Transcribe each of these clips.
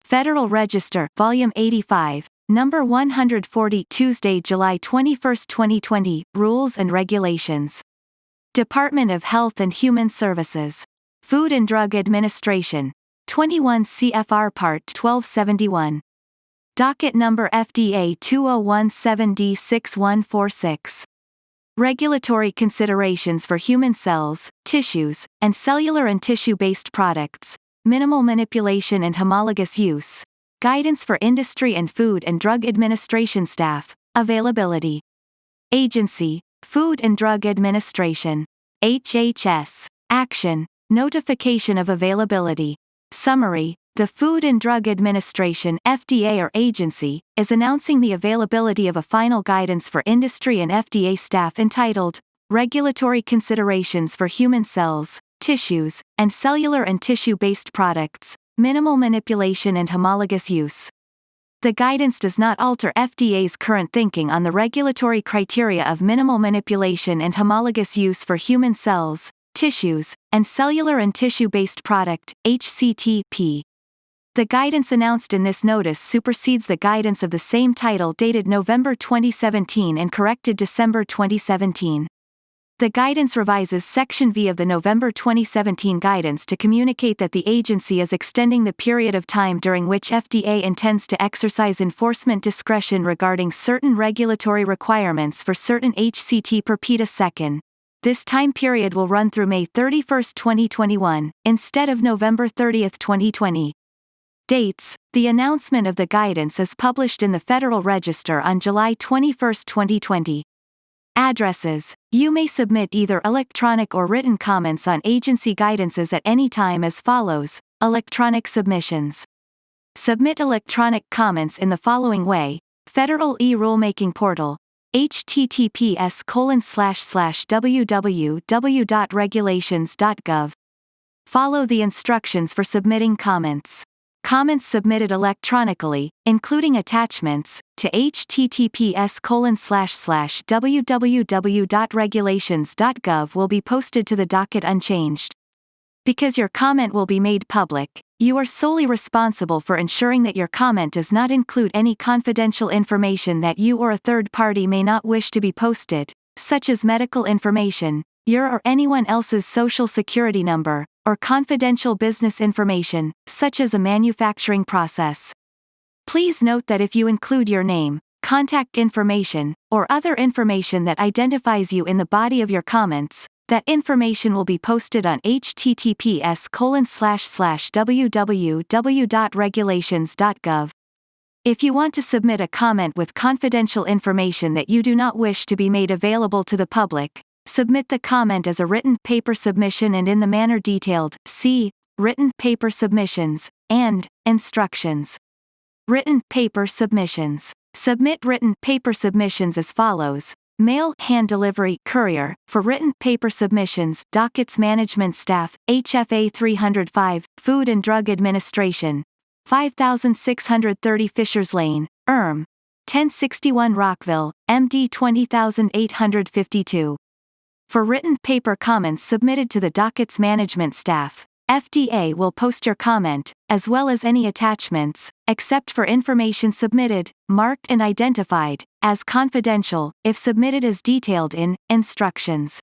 Federal Register, Volume 85, Number 140, Tuesday, July 21, 2020, Rules and Regulations. Department of Health and Human Services. Food and Drug Administration. 21 CFR Part 1271. Docket Number FDA 2017D6146. Regulatory considerations for human cells, tissues, and cellular and tissue-based products. Minimal manipulation and homologous use. Guidance for industry and Food and Drug Administration staff. Availability. Agency, Food and Drug Administration. HHS. Action, notification of availability. Summary. The Food and Drug Administration (FDA) or agency is announcing the availability of a final guidance for industry and FDA staff entitled Regulatory Considerations for Human Cells, Tissues, and Cellular and Tissue-Based Products, Minimal Manipulation and Homologous Use. The guidance does not alter FDA's current thinking on the regulatory criteria of minimal manipulation and homologous use for human cells, tissues, and cellular and tissue-based product, HCTP. The guidance announced in this notice supersedes the guidance of the same title dated November 2017 and corrected December 2017. The guidance revises Section V of the November 2017 guidance to communicate that the agency is extending the period of time during which FDA intends to exercise enforcement discretion regarding certain regulatory requirements for certain HCT per peta-second. This time period will run through May 31, 2021, instead of November 30, 2020. Dates. The announcement of the guidance is published in the Federal Register on July 21, 2020. Addresses. You may submit either electronic or written comments on agency guidances at any time as follows. Electronic submissions. Submit electronic comments in the following way. Federal e-rulemaking portal. https://www.regulations.gov. Follow the instructions for submitting comments. Comments submitted electronically, including attachments, to https://www.regulations.gov will be posted to the docket unchanged. Because your comment will be made public, you are solely responsible for ensuring that your comment does not include any confidential information that you or a third party may not wish to be posted, such as medical information, your or anyone else's social security number, or confidential business information, such as a manufacturing process. Please note that if you include your name, contact information, or other information that identifies you in the body of your comments, that information will be posted on https://www.regulations.gov. If you want to submit a comment with confidential information that you do not wish to be made available to the public, submit the comment as a written paper submission and in the manner detailed. See Written Paper Submissions and Instructions. Written paper submissions. Submit written paper submissions as follows. Mail, hand delivery, courier. For written paper submissions, Dockets Management Staff, HFA 305, Food and Drug Administration. 5630 Fishers Lane, 1061 Rockville, MD 20852. For written paper comments submitted to the Dockets Management Staff, FDA will post your comment, as well as any attachments, except for information submitted, marked and identified, as confidential, if submitted as detailed in Instructions.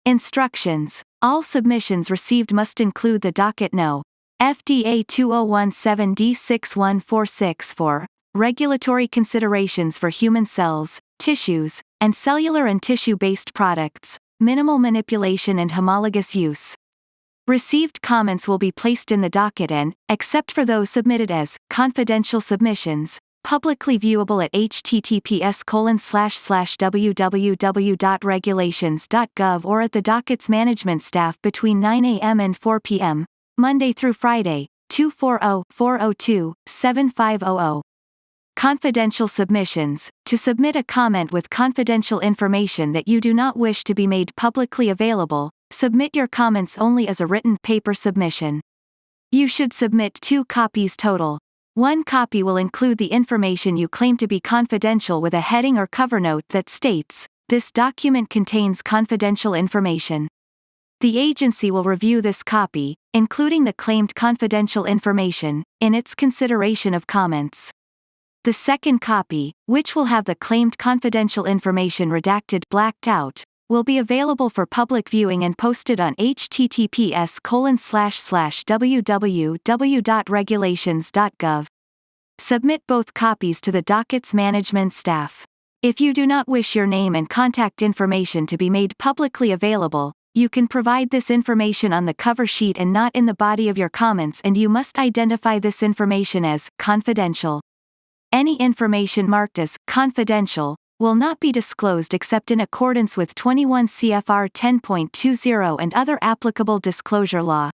Instructions. All submissions received must include the docket No. FDA 2017D6146 for Regulatory Considerations for Human Cells, Tissues, and Cellular and Tissue-Based Products, Minimal Manipulation and Homologous Use. Received comments will be placed in the docket and, except for those submitted as confidential submissions, publicly viewable at https://www.regulations.gov or at the docket's management staff between 9 a.m. and 4 p.m., Monday through Friday, 240-402-7500. Confidential submissions. To submit a comment with confidential information that you do not wish to be made publicly available, submit your comments only as a written paper submission. You should submit 2 copies total. One copy will include the information you claim to be confidential with a heading or cover note that states, "This document contains confidential information." The agency will review this copy, including the claimed confidential information, in its consideration of comments. The second copy, which will have the claimed confidential information redacted blacked out, will be available for public viewing and posted on https://www.regulations.gov. Submit both copies to the docket's management staff. If you do not wish your name and contact information to be made publicly available, you can provide this information on the cover sheet and not in the body of your comments, and you must identify this information as confidential. Any information marked as confidential will not be disclosed except in accordance with 21 CFR 10.20 and other applicable disclosure law.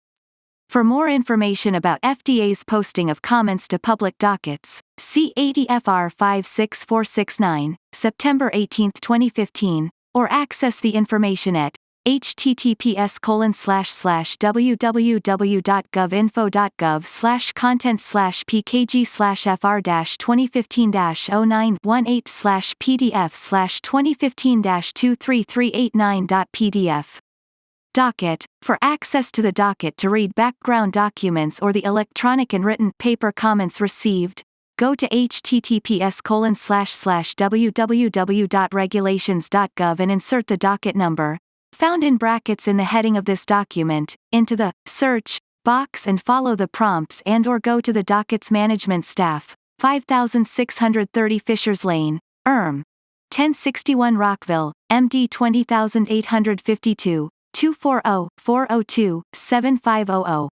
For more information about FDA's posting of comments to public dockets, see 80 FR 56469, September 18, 2015, or access the information at https://www.gov.info.gov/content/pkg/fr-2015-0918/pdf. Docket. For access to the docket to read background documents or the electronic and written paper comments received, go to https://www.regulations.gov and insert the docket number, found in brackets in the heading of this document, into the search box and follow the prompts and/or go to the docket's management staff, 5630 Fishers Lane, 1061 Rockville, MD 20852, 240-402-7500.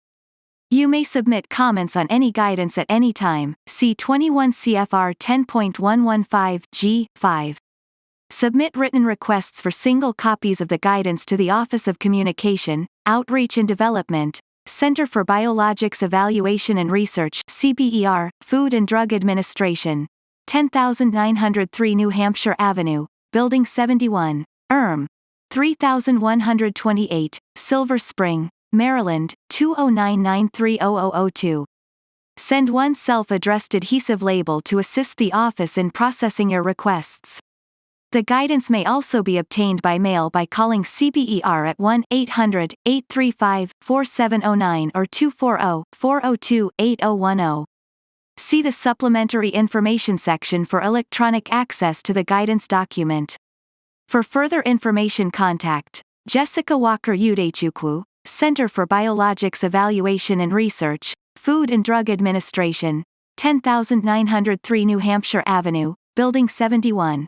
You may submit comments on any guidance at any time, see 21 CFR 10.115 G5. Submit written requests for single copies of the guidance to the Office of Communication, Outreach and Development, Center for Biologics Evaluation and Research CBER, Food and Drug Administration, 10903 New Hampshire Avenue, Building 71, 3128, Silver Spring, Maryland, 209930002. Send one self-addressed adhesive label to assist the office in processing your requests. The guidance may also be obtained by mail by calling CBER at 1-800-835-4709 or 240-402-8010. See the Supplementary Information section for electronic access to the guidance document. For further information, contact Jessica Walker-Udechukwu, Center for Biologics Evaluation and Research, Food and Drug Administration, 10903 New Hampshire Avenue, Building 71,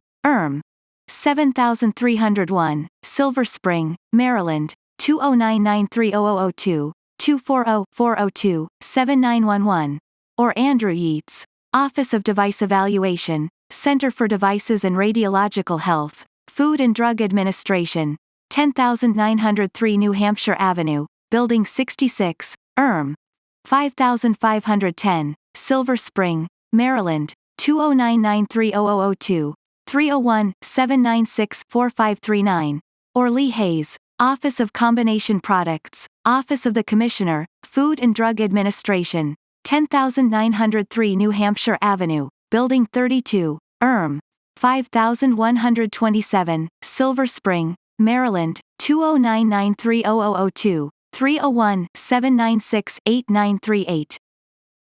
7301, Silver Spring, Maryland, 209930002, 240-402-7911, or Andrew Yeats, Office of Device Evaluation, Center for Devices and Radiological Health, Food and Drug Administration, 10903 New Hampshire Avenue, Building 66, 5510, Silver Spring, Maryland, 209930002, 301-796-4539, or Lee Hayes, Office of Combination Products, Office of the Commissioner, Food and Drug Administration, 10903 New Hampshire Avenue, Building 32, 5127, Silver Spring, Maryland, 209930002, 301-796-8938.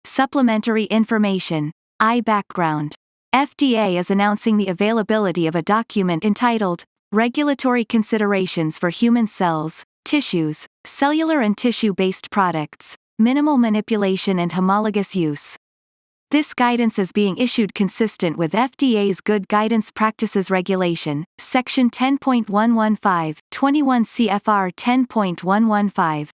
Supplementary information. Background. FDA is announcing the availability of a document entitled Regulatory Considerations for Human Cells, Tissues, Cellular and Tissue-Based Products, Minimal Manipulation and Homologous Use. This guidance is being issued consistent with FDA's Good Guidance Practices Regulation, Section 10.115, 21 CFR 10.115.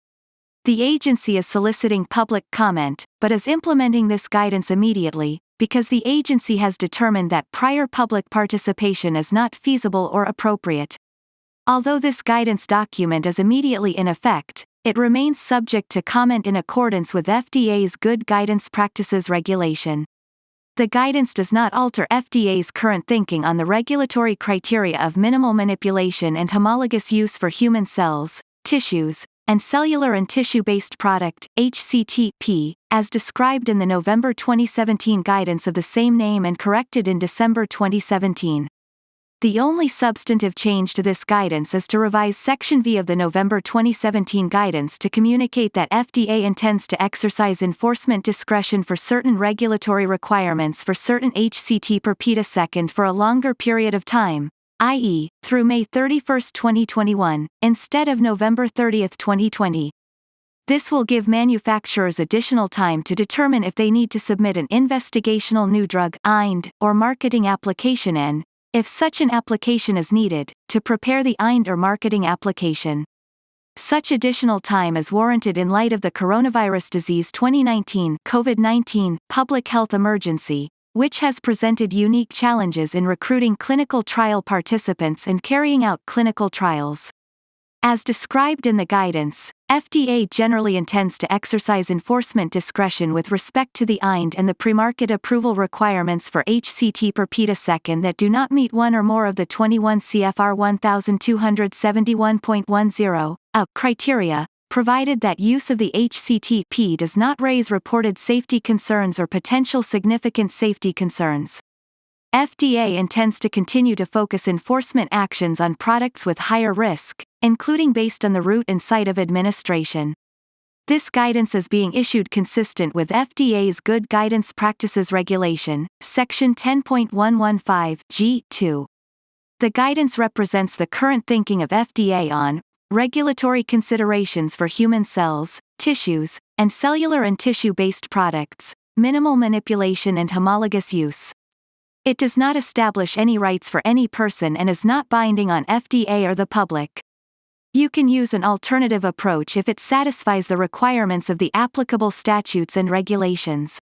The agency is soliciting public comment, but is implementing this guidance immediately, because the agency has determined that prior public participation is not feasible or appropriate. Although this guidance document is immediately in effect, it remains subject to comment in accordance with FDA's Good Guidance Practices Regulation. The guidance does not alter FDA's current thinking on the regulatory criteria of minimal manipulation and homologous use for human cells, tissues, and cellular and tissue-based product, HCTP, as described in the November 2017 guidance of the same name and corrected in December 2017. The only substantive change to this guidance is to revise Section V of the November 2017 guidance to communicate that FDA intends to exercise enforcement discretion for certain regulatory requirements for certain HCT per petasecond for a longer period of time, i.e., through May 31, 2021, instead of November 30, 2020. This will give manufacturers additional time to determine if they need to submit an investigational new drug (IND) or marketing application (IND), if such an application is needed, to prepare the IND or marketing application. Such additional time is warranted in light of the coronavirus disease 2019 COVID-19 public health emergency, which has presented unique challenges in recruiting clinical trial participants and carrying out clinical trials. As described in the guidance, FDA generally intends to exercise enforcement discretion with respect to the IND and the premarket approval requirements for HCT per petasecond that do not meet one or more of the 21 CFR 1271.10 criteria, provided that use of the HCT does not raise reported safety concerns or potential significant safety concerns. FDA intends to continue to focus enforcement actions on products with higher risk, including based on the route and site of administration. This guidance is being issued consistent with FDA's Good Guidance Practices Regulation, Section 10.115 G2. The guidance represents the current thinking of FDA on regulatory considerations for human cells, tissues, and cellular and tissue-based products, minimal manipulation and homologous use. It does not establish any rights for any person and is not binding on FDA or the public. You can use an alternative approach if it satisfies the requirements of the applicable statutes and regulations.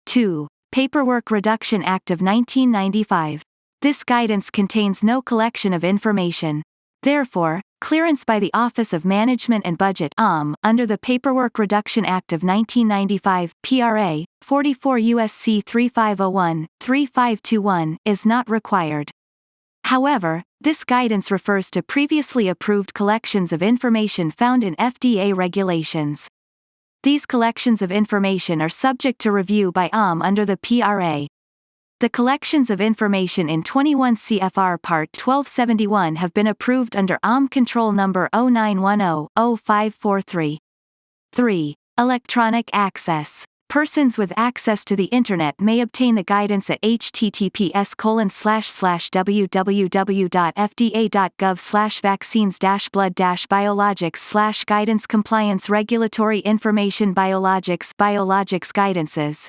2. Paperwork Reduction Act of 1995. This guidance contains no collection of information. Therefore, clearance by the Office of Management and Budget under the Paperwork Reduction Act of 1995 (PRA) 44 U.S.C. 3501, 3521 is not required. However, this guidance refers to previously approved collections of information found in FDA regulations. These collections of information are subject to review by under the PRA. The collections of information in 21 CFR Part 1271 have been approved under Control Number 0910-0543. 3. Electronic access. Persons with access to the Internet may obtain the guidance at https://www.fda.gov/vaccines-blood-biologics/guidance guidances.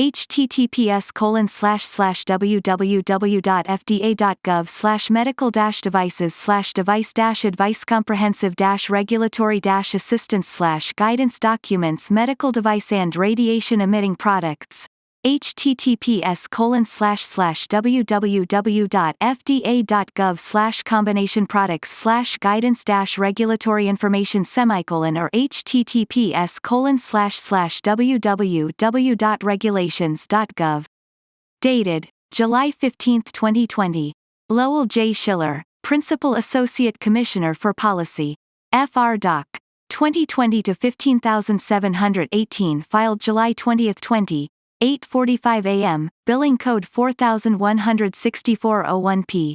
https://www.fda.gov/medical-devices/device-advice-comprehensive-guidance-documents medical device and radiation-emitting products. https://www.fda.gov/combination products/guidance-regulatory information or https://www.regulations.gov. Dated July 15, 2020. Lowell J. Schiller, Principal Associate Commissioner for Policy. FR Doc. 2020-15718 filed July 20, 20. 8:45 a.m., billing code 416401P.